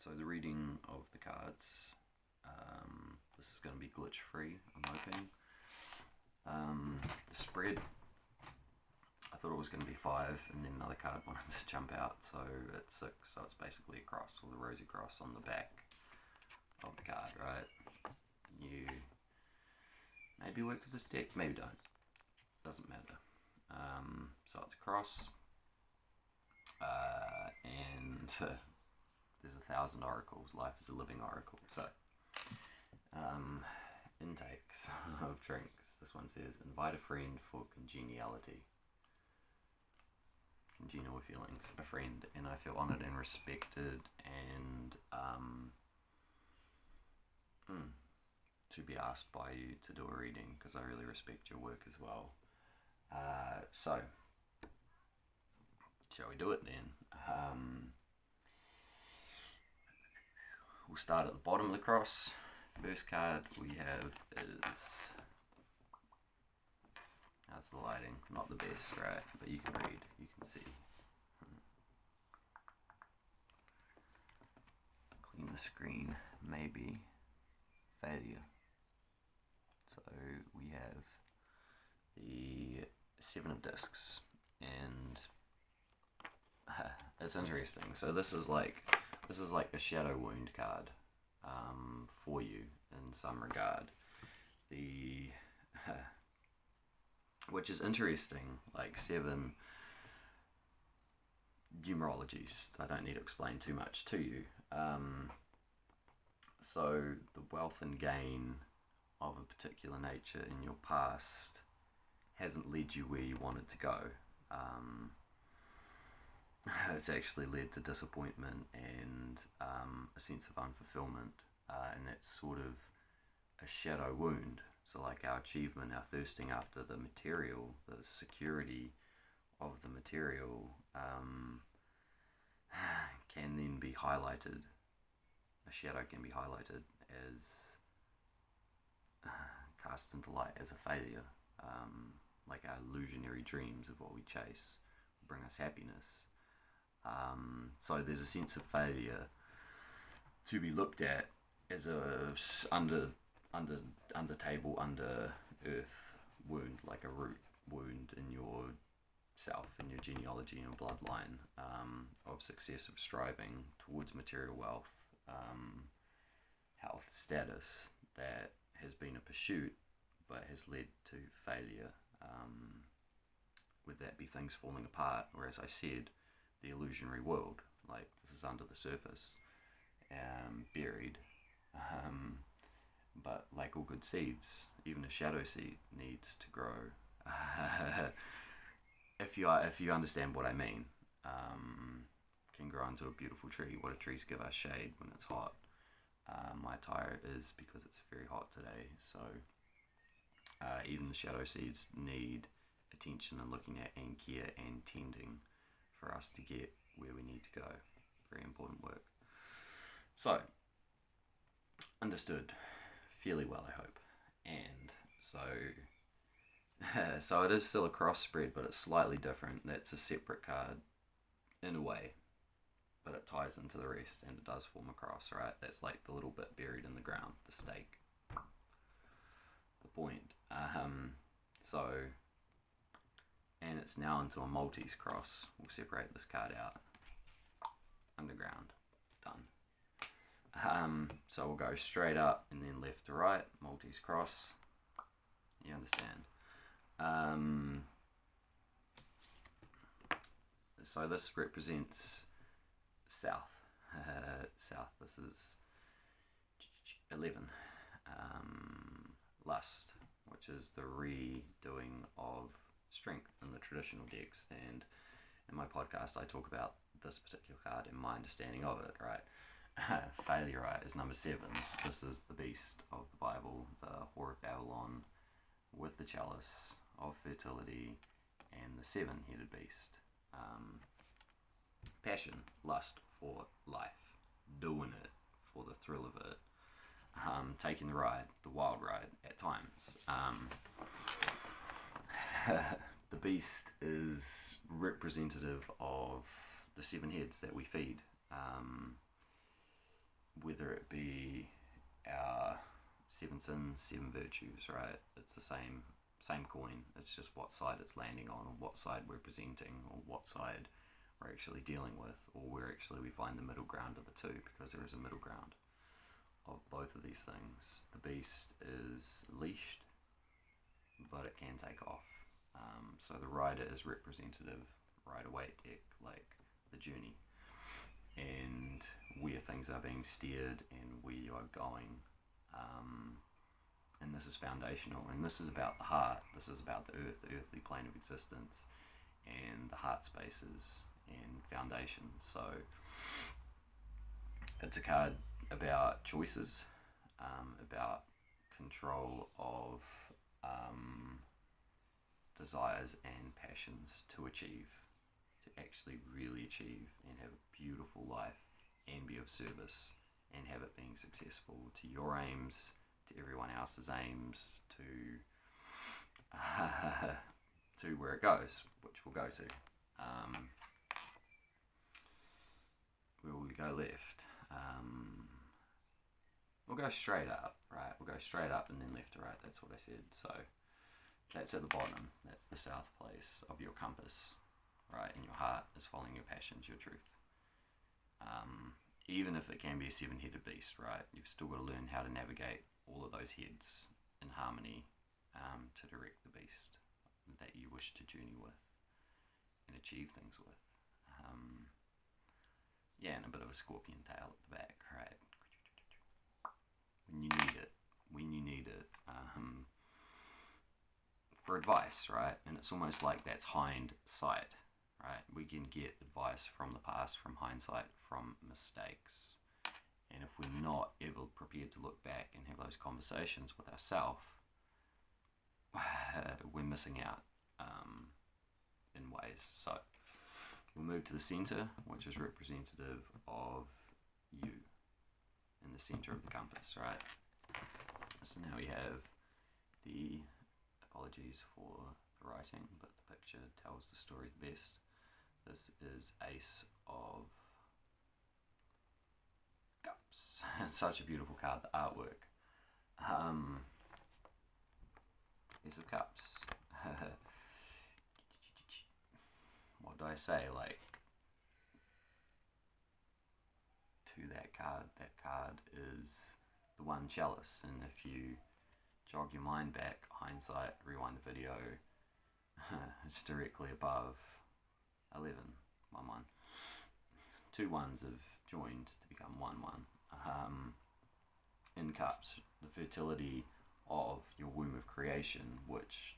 So the reading of the cards, this is going to be glitch free, I'm hoping. The spread, I thought it was going to be 5 and then another card wanted to jump out, so it's 6, so it's basically a cross, or the rosy cross on the back of the card, right? You maybe work with this deck, maybe don't, doesn't matter. So it's a cross, and there's 1,000 oracles. Life is a living oracle. So, intakes of drinks. This one says, invite a friend for congeniality. Congenial feelings, a friend, and I feel honoured and respected, and to be asked by you to do a reading, because I really respect your work as well. So, shall we do it then? We'll start at the bottom of the cross. First card we have is, how's the lighting? Not the best, right? But you can read, you can see. Clean the screen, maybe. Failure. So we have the 7 of discs, and it's interesting. So this is like a shadow wound card for you in some regard. Which is interesting, like 7 numerologies. I don't need to explain too much to you. So the wealth and gain of a particular nature in your past hasn't led you where you wanted to go. It's actually led to disappointment and a sense of unfulfillment, and that's sort of a shadow wound. So like our achievement, our thirsting after the material, the security of the material, can then be highlighted. A shadow can be highlighted as cast into light as a failure, like our illusionary dreams of what we chase bring us happiness. So there's a sense of failure to be looked at as a under table, under earth wound, like a root wound in your self, in your genealogy, in your bloodline, of successive striving towards material wealth, health, status, that has been a pursuit but has led to failure. Would that be things falling apart, or as I said, the illusionary world, like this is under the surface, buried, but like all good seeds, even a shadow seed needs to grow. If you understand what I mean, can grow into a beautiful tree. What do trees give us? Shade when it's hot. My attire is because it's very hot today, so even the shadow seeds need attention and looking at and care and tending for us to get where we need to go. Very important work. So, understood fairly well, I hope. And so it is still a cross spread, but it's slightly different. That's a separate card in a way, but it ties into the rest and it does form a cross, right? That's like the little bit buried in the ground, the stake, the point. And it's now into a Maltese cross. We'll separate this card out. Underground, done. So we'll go straight up and then left to right, Maltese cross. You understand? So this represents south. South. This is 11. Lust, which is the redoing of strength in the traditional decks, and in my podcast I talk about this particular card and my understanding of it, right? Failure, right, is number 7. This is the beast of the Bible, the whore of Babylon, with the chalice of fertility and the 7-headed beast. Passion, lust for life, doing it for the thrill of it, taking the ride, the wild ride at times. The beast is representative of the 7 heads that we feed. whether it be our 7 sins, 7 virtues, right? It's the same coin. It's just what side it's landing on, or what side we're presenting, or what side we're actually dealing with, or where actually we find the middle ground of the two, because there is a middle ground of both of these things. The beast is leashed, but it can take off. So the rider is representative, rider-waite deck, like the journey, and where things are being steered and where you are going. And this is foundational, and this is about the heart. This is about the earthly plane of existence, and the heart spaces and foundations. So it's a card about choices, about control of desires and passions to actually really achieve and have a beautiful life and be of service and have it being successful to your aims, to everyone else's aims, to where it goes, which we'll go to. Where will we go left? We'll go straight up, right? We'll go straight up and then left to right. That's what I said. So that's at the bottom. That's the south place of your compass, right? And your heart is following your passions, your truth. Even if it can be a 7-headed beast, right? You've still got to learn how to navigate all of those heads in harmony to direct the beast that you wish to journey with and achieve things with. And a bit of a scorpion tail at the back, right? When you need it, for advice, right? And it's almost like that's hindsight, right? We can get advice from the past, from hindsight, from mistakes. And if we're not ever prepared to look back and have those conversations with ourselves, we're missing out in ways. So we'll move to the center, which is representative of you in the center of the compass, right? So now we have the, apologies for the writing, but the picture tells the story the best. This is Ace of Cups. It's such a beautiful card, the artwork. Ace of Cups. What do I say? Like, to that card is the one chalice, and if you jog your mind back, hindsight, rewind the video, it's directly above 11, 1, 1. 2 ones have joined to become 1, 1. In cups, the fertility of your womb of creation, which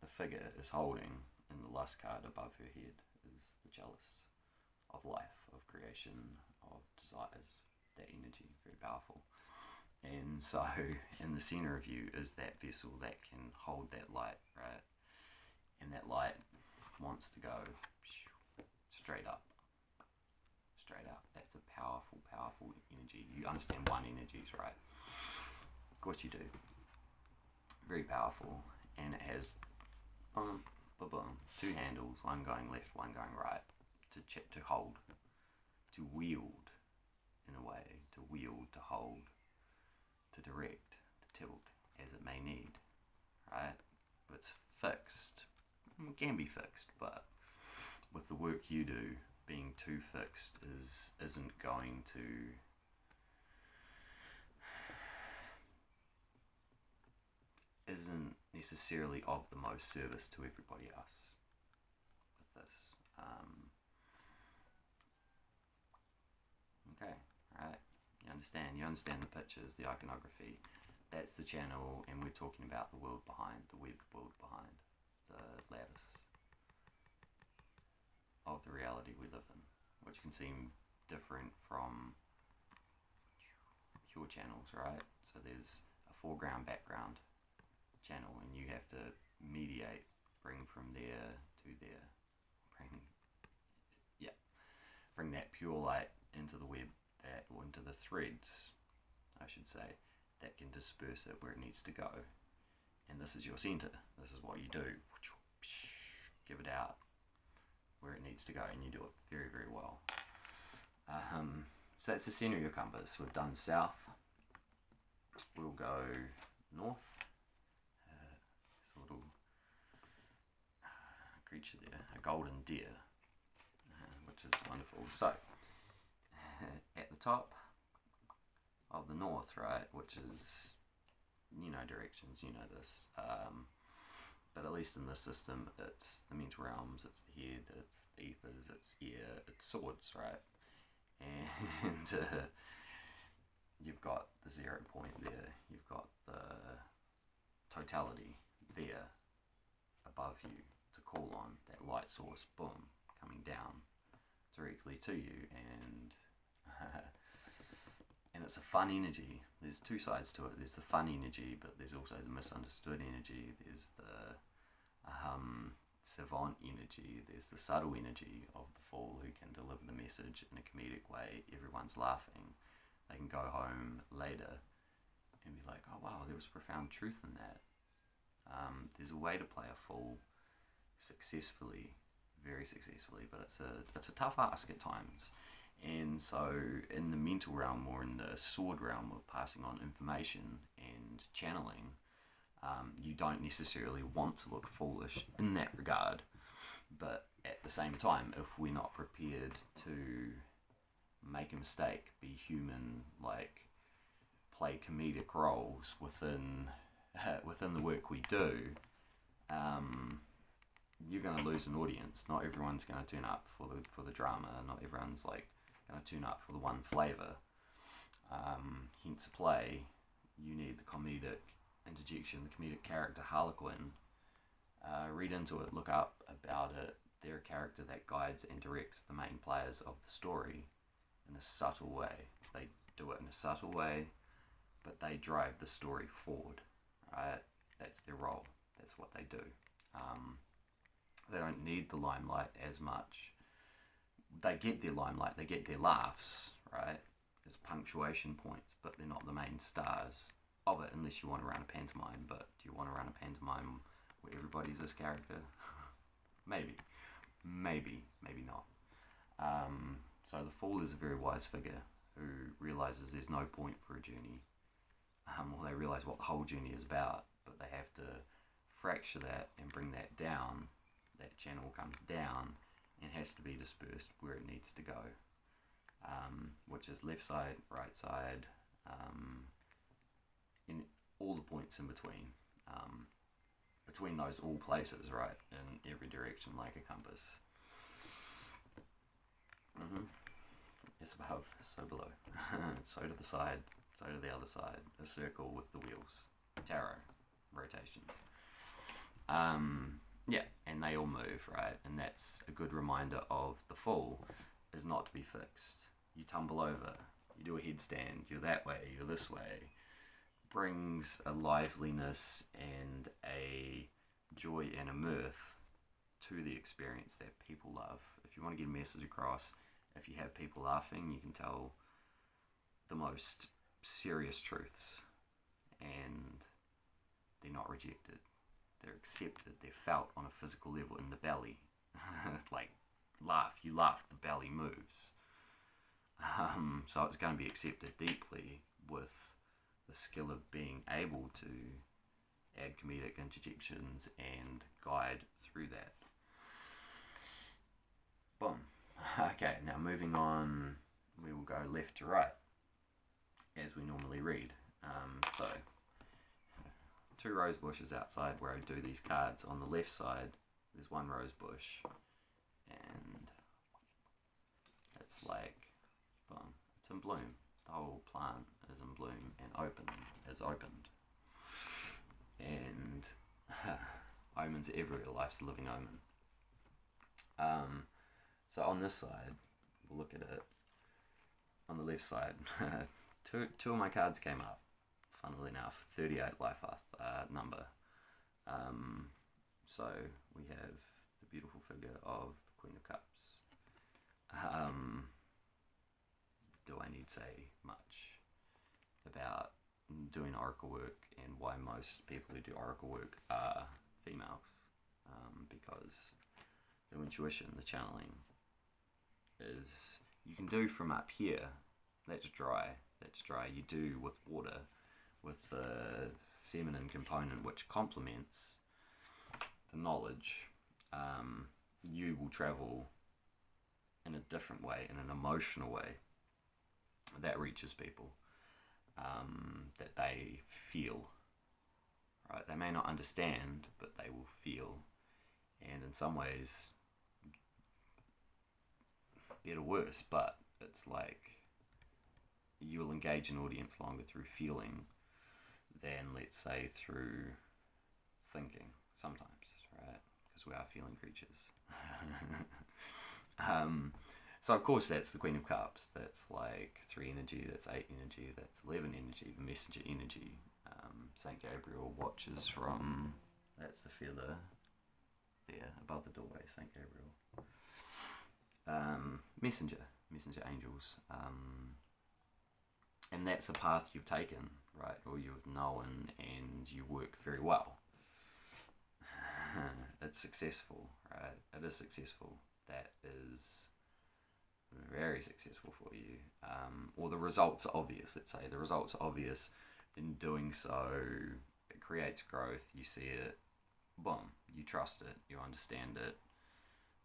the figure is holding in the lust card above her head, is the chalice of life, of creation, of desires, that energy, very powerful. And so in the center of you is that vessel that can hold that light, right? And that light wants to go straight up. Straight up. That's a powerful, powerful energy. You understand one energies, right? Of course you do. Very powerful. And it has boom, boom, boom, 2 handles, one going left, one going right, to hold, to wield in a way, to wield, to hold, to direct, to tilt as it may need, right? If it's fixed, it can be fixed, but with the work you do, being too fixed isn't going to isn't necessarily of the most service to everybody else with this. Okay, right. You understand the pictures, the iconography. That's the channel, and we're talking about the world behind, the webbed world behind the lattice of the reality we live in, which can seem different from your channels, right? So there's a foreground, background channel, and you have to mediate, bring from there to there, bring that pure light into the web, or into the threads, I should say, that can disperse it where it needs to go. And this is your center. This is what you do. Give it out where it needs to go, and you do it very, very well. So that's the centre of your compass. We've done south. We'll go north. There's a little creature there, a golden deer, which is wonderful. So, at the top of the north, right, which is, directions, this, but at least in this system, it's the mental realms, it's the head, it's the ethers, it's air, it's swords, right, and you've got the 0 point there, you've got the totality there above you to call on, that light source, boom, coming down directly to you, and and it's a fun energy. There's two sides to it. There's the fun energy, but there's also the misunderstood energy. There's the savant energy. There's the subtle energy of the fool who can deliver the message in a comedic way. Everyone's laughing. They can go home later and be like, oh wow, there was profound truth in that. There's a way to play a fool successfully, very successfully, but it's a tough ask at times. And so in the mental realm, or in the sword realm of passing on information and channeling, you don't necessarily want to look foolish in that regard, but at the same time, if we're not prepared to make a mistake, be human, like play comedic roles within the work we do, you're going to lose an audience. Not everyone's going to turn up for the drama. Not everyone's going to turn up for the one flavour. Hence a play, you need the comedic interjection, the comedic character Harlequin. Read into it, look up about it. They're a character that guides and directs the main players of the story in a subtle way. They do it in a subtle way, but they drive the story forward, right? That's their role. That's what they do. They don't need the limelight as much. They get their limelight, they get their laughs, right? There's punctuation points, but they're not the main stars of it, unless you want to run a pantomime. But do you want to run a pantomime where everybody's this character? Maybe not. So the fool is a very wise figure who realizes there's no point for a journey. Well, they realize what the whole journey is about, but they have to fracture that and bring that down. That channel comes down and has to be dispersed where it needs to go, which is left side, right side, in all the points in between those all places, right, in every direction, like a compass. It's above, so below, so to the side, so to the other side, a circle with the wheels, tarot, rotations. Yeah, and they all move, right? And that's a good reminder of the fall is not to be fixed. You tumble over, you do a headstand, you're that way, you're this way. Brings a liveliness and a joy and a mirth to the experience that people love. If you want to get a message across, if you have people laughing, you can tell the most serious truths, and they're not rejected. They're accepted, they're felt on a physical level in the belly. Like, you laugh, the belly moves. So it's going to be accepted deeply with the skill of being able to add comedic interjections and guide through that. Boom. Okay, now moving on, we will go left to right, as we normally read. So, 2 rose bushes outside where I do these cards. On the left side, there's 1 rose bush, and it's boom, it's in bloom. The whole plant is in bloom and is opened. And omens everywhere, life's a living omen. So on this side, we'll look at it. On the left side, two of my cards came up. Funnily enough, 38 life path number. So we have the beautiful figure of the Queen of Cups. Do I need to say much about doing oracle work and why most people who do oracle work are females? Because the intuition, the channeling, is you can do from up here, That's dry. You do with water, with the feminine component, which complements the knowledge. You will travel in a different way, in an emotional way that reaches people, that they feel. Right? They may not understand, but they will feel, and in some ways, better or worse, but it's like you'll engage an audience longer through feeling than, let's say, through thinking sometimes, right? Because we are feeling creatures. So of course that's the Queen of Cups. That's like 3 energy, that's 8 energy, that's 11 energy, the messenger energy. Saint Gabriel watches from, that's the feather there above the doorway, Saint Gabriel. Messenger angels. And that's a path you've taken, right? Or you've known, and you work very well. It's successful, right? It is successful. That is very successful for you. Or the results are obvious, let's say. The results are obvious. In doing so, it creates growth. You see it, boom, you trust it, you understand it.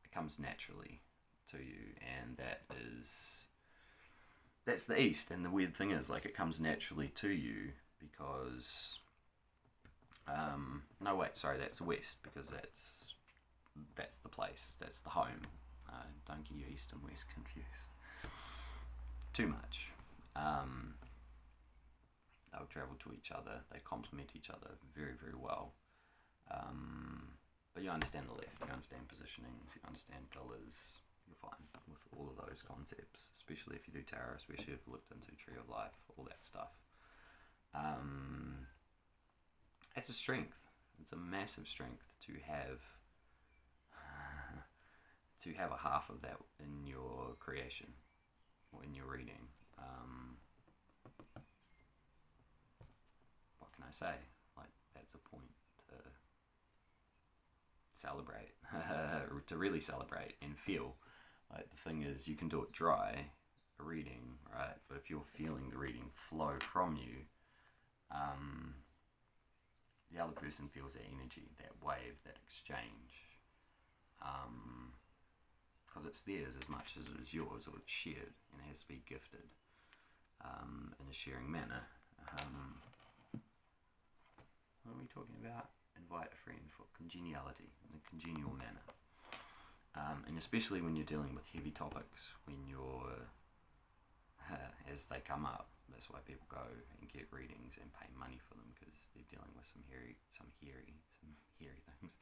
It comes naturally to you, and that's the East. And the weird thing is, like, it comes naturally to you because that's the West, because that's the place, that's the home. Don't get your East and West confused too much. They'll travel to each other, they complement each other very, very well. But you understand the left, you understand positionings, you understand pillars. You're fine with all of those concepts, especially if you do tarot, especially if you've looked into Tree of Life, all that stuff. It's a strength. It's a massive strength to have a half of that in your creation or in your reading. What can I say? Like, that's a point to celebrate, to really celebrate and feel. Like, the thing is, you can do it dry, a reading, right? But if you're feeling the reading flow from you, the other person feels that energy, that wave, that exchange. Because it's theirs as much as it is yours, or it's shared, and it has to be gifted in a sharing manner. What are we talking about? Invite a friend for congeniality, in a congenial manner. And especially when you're dealing with heavy topics, when you're, as they come up, that's why people go and get readings and pay money for them, because they're dealing with some hairy things,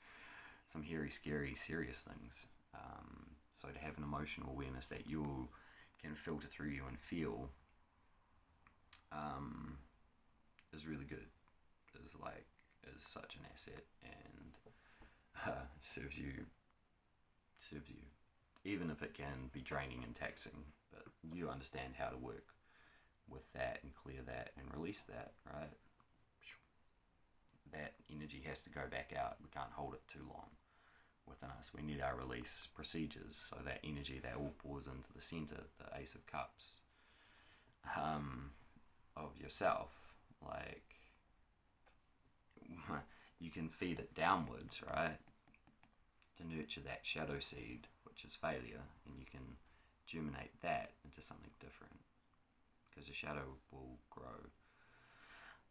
some hairy, scary, serious things. So to have an emotional awareness that you can filter through you and feel is really good. Is such an asset, and serves you, even if it can be draining and taxing. But you understand how to work with that and clear that and release that, right? That energy has to go back out. We can't hold it too long within us. We need our release procedures, so that energy that all pours into the center, the Ace of Cups, of yourself, like, you can feed it downwards, right, to nurture that shadow seed, which is failure, and you can germinate that into something different, because the shadow will grow.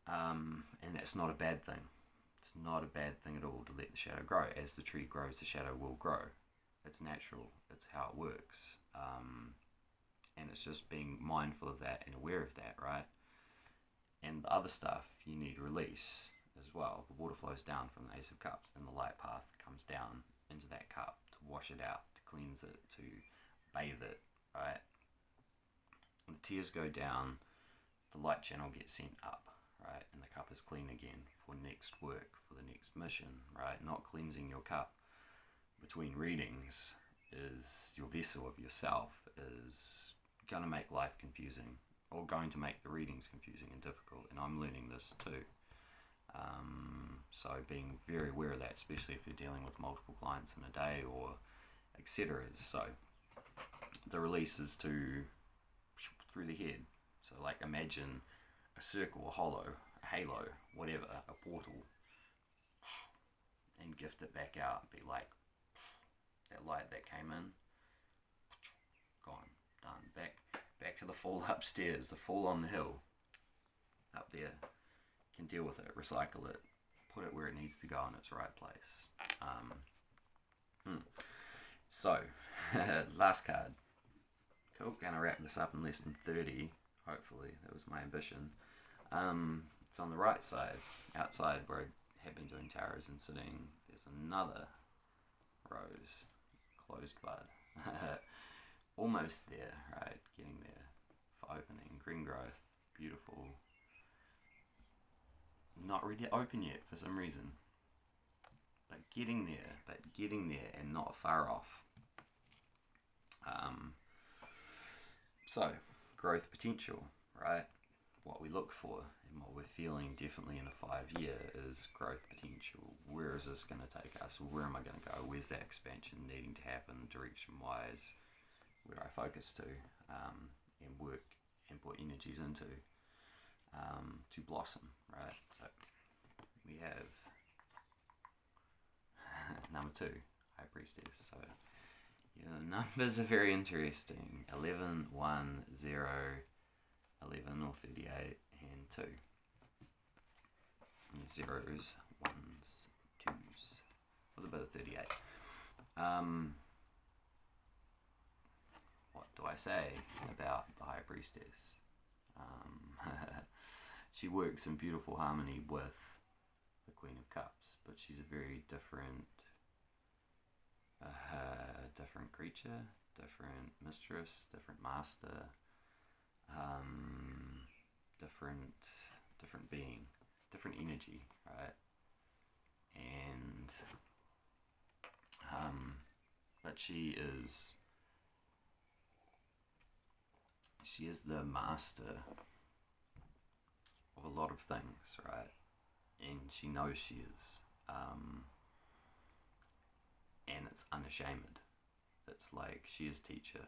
And that's not a bad thing. It's not a bad thing at all to let the shadow grow. As the tree grows, the shadow will grow. It's natural. It's how it works. And it's just being mindful of that and aware of that, right? And the other stuff, you need release as well. The water flows down from the Ace of Cups, and the light path comes down into that cup to wash it out, to cleanse it, to bathe it, right? And the tears go down, the light channel gets sent up, right? And the cup is clean again for next work, for the next mission, right? Not cleansing your cup between readings is your vessel of yourself, is going to make life confusing, or going to make the readings confusing and difficult. And I'm learning this too. So being very aware of that, especially if you're dealing with multiple clients in a day or etc. So the release is through the head, So like imagine a circle, a hollow, a halo, whatever, a portal, and gift it back out and be like, that light that came in, gone, done, back to the fall upstairs, the fall on the hill, up there, can deal with it, recycle it, put it where it needs to go in its right place. So, last card. Cool, gonna wrap this up in less than 30, hopefully, that was my ambition. It's on the right side, outside where I have been doing tarots and sitting. There's another rose, closed bud. Almost there, right? Getting there for opening. Green growth, beautiful. Not ready to open yet for some reason. But getting there and not far off. So, growth potential, right? What we look for and what we're feeling definitely in a 5 year is growth potential. Where is this going to take us? Where am I going to go? Where's that expansion needing to happen direction wise? Where do I focus to and work and put energies into to blossom, right? So we have number 2, High Priestess. So your numbers are very interesting. 11, 1, 0, 11 or 38, and 2. And zeros, ones, twos, with a bit of 38. What do I say about the High Priestess? She works in beautiful harmony with the Queen of Cups, but she's a very different creature, different mistress, different master, different being, different energy, right? And but she is the master of a lot of things, right? And she knows she is, and it's unashamed. It's like she is teacher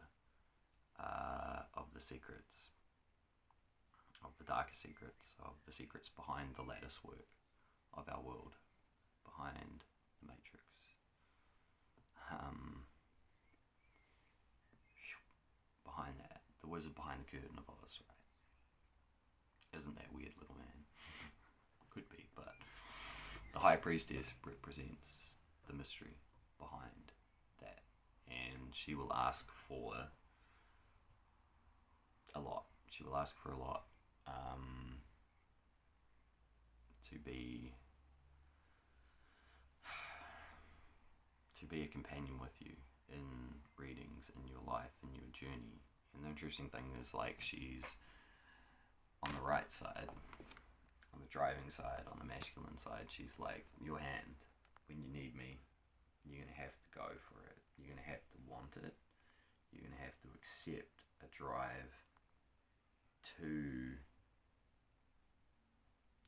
of the secrets, of the darker secrets, of the secrets behind the lattice work of our world, behind the matrix. Behind that, the wizard behind the curtain of Oz, right? Isn't that weird, little man? Could be, but the High Priestess represents the mystery behind that, and she will ask for a lot. She will ask for a lot to be a companion with you in readings, in your life, in your journey. And the interesting thing is, like, she's on the right side, on the driving side, on the masculine side. She's like your hand. When you need me, you're going to have to go for it. You're going to have to want it. You're going to have to accept a drive to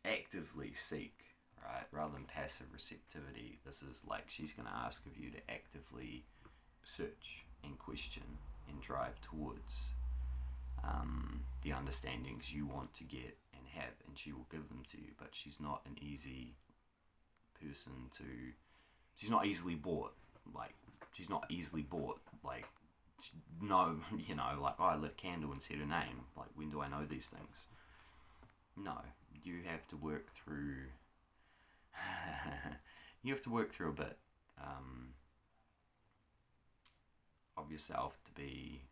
actively seek, right? Rather than passive receptivity. This is like she's going to ask of you to actively search and question and drive towards the understandings you want to get and have, and she will give them to you. But she's not an easy person to, she's not easily bought. Like, she's not easily bought. Like, no, you know, like, oh, I lit a candle and said her name. Like, when do I know these things? No, you have to work through you have to work through a bit of yourself to be,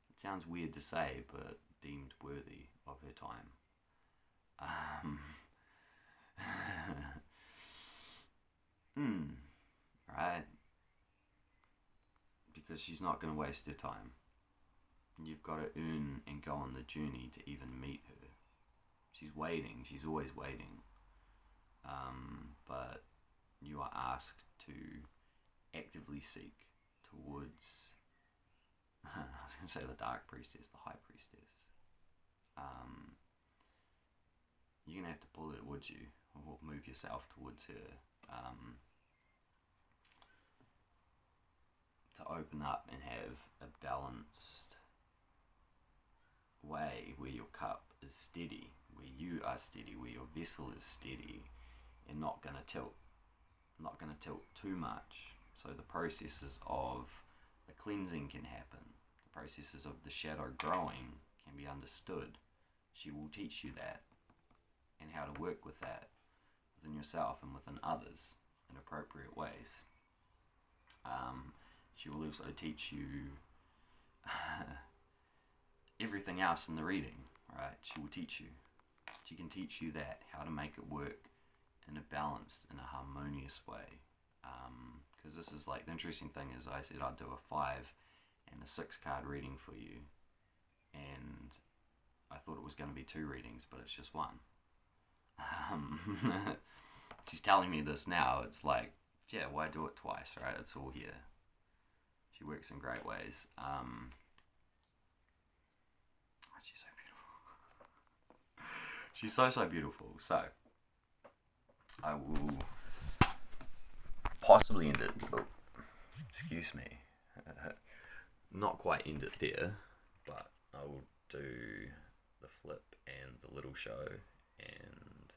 it sounds weird to say, but deemed worthy of her time. Right? Because she's not going to waste her time. You've got to earn and go on the journey to even meet her. She's waiting. She's always waiting. But you are asked to actively seek towards, I was going to say the Dark Priestess, the High Priestess. You're going to have to pull her towards you, or move yourself towards her, to open up and have a balanced way where your cup is steady, where you are steady, where your vessel is steady and not going to tilt, too much. So the processes of the cleansing can happen. The processes of the shadow growing can be understood. She will teach you that and how to work with that within yourself and within others in appropriate ways. She will also teach you everything else in the reading, right? She will teach you. She can teach you that, how to make it work in a balanced, in a harmonious way. Because this is like, the interesting thing is I said I'd do a 5 and a 6 card reading for you. And I thought it was going to be 2 readings, but it's just 1. She's telling me this now. It's like, yeah, why do it twice, right? It's all here. She works in great ways. She's so beautiful. She's so beautiful. So, I will possibly end it. Oh, excuse me. Not quite end it there, but I will do the flip and the little show. And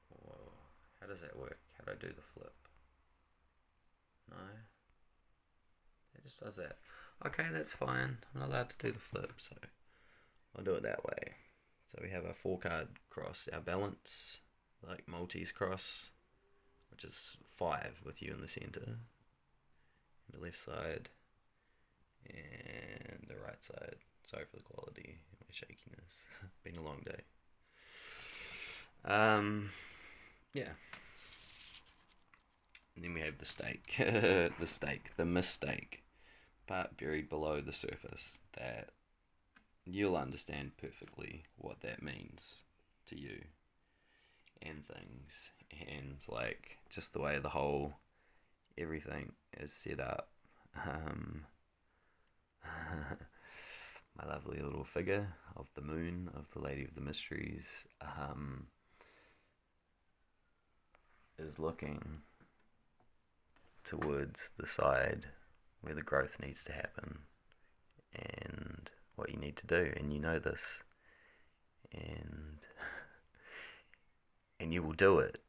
whoa, how does that work? How do I do the flip? No, it just does that. Okay, that's fine. I'm not allowed to do the flip, so I'll do it that way. So we have our 4 card cross, our balance, like Maltese cross, which is 5 with you in the center, and the left side, and the right side. Sorry for the quality and my shakiness. Been a long day. Yeah. And then we have the stake, the mistake part buried below the surface, that you'll understand perfectly what that means to you and things, and like just the way the whole everything is set up. My lovely little figure of the moon, of the Lady of the Mysteries, is looking towards the side where the growth needs to happen and what you need to do, and you know this, and you will do it,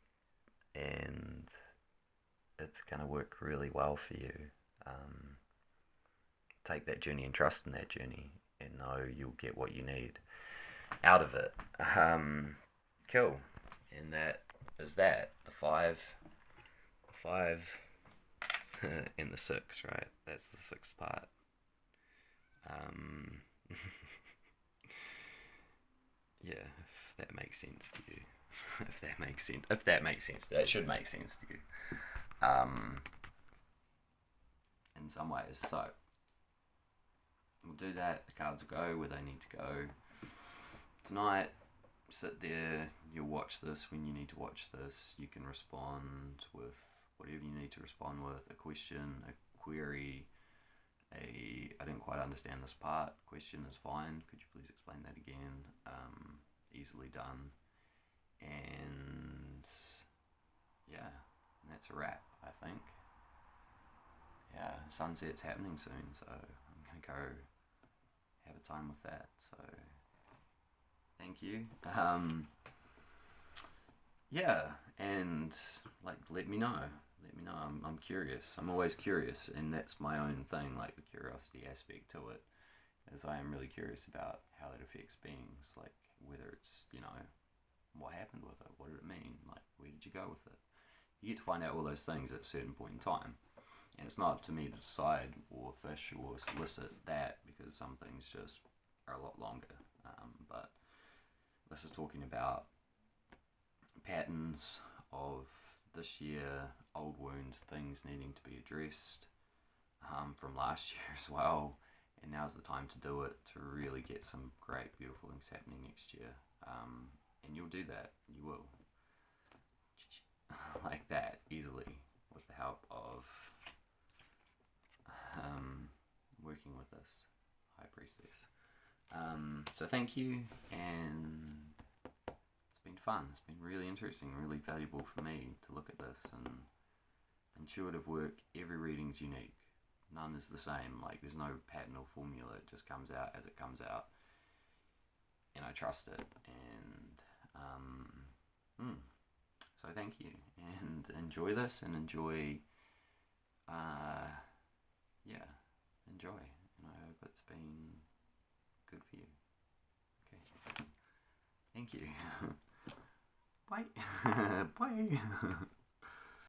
and it's going to work really well for you. Take that journey and trust in that journey, and know you'll get what you need out of it. Cool. And that is that. The 5 and the 6, right? That's the 6th part. Yeah, if that makes sense to you. If that makes sense, that should make sense to you. In some ways. So we'll do that. The cards will go where they need to go. Tonight, sit there. You'll watch this when you need to watch this. You can respond with whatever you need to respond with. A question, a query, I didn't quite understand this part. Question is fine. Could you please explain that again? Easily done. And yeah, that's a wrap, I think. Yeah, sunset's happening soon, so I'm going to go have a time with that. So thank you. Yeah, and like let me know. I'm curious. I'm always curious, and that's my own thing, like the curiosity aspect to it, is I am really curious about how that affects beings, like whether it's, what happened with it, what did it mean, like where did you go with it. You get to find out all those things at a certain point in time, and it's not up to me to decide or fish or solicit that, because some things just are a lot longer. But this is talking about patterns of this year, old wounds, things needing to be addressed from last year as well, and now's the time to do it, to really get some great, beautiful things happening next year. And you'll do that. You will. Like that, easily, with the help of working with this High Priestess. So thank you, and it's been fun. It's been really interesting, really valuable for me to look at this. And intuitive work, every reading's unique. None is the same. Like, there's no pattern or formula. It just comes out as it comes out, and I trust it. And so thank you, and enjoy this, and enjoy. Yeah, enjoy, and I hope it's been good for you. Okay, thank you. Bye. Bye.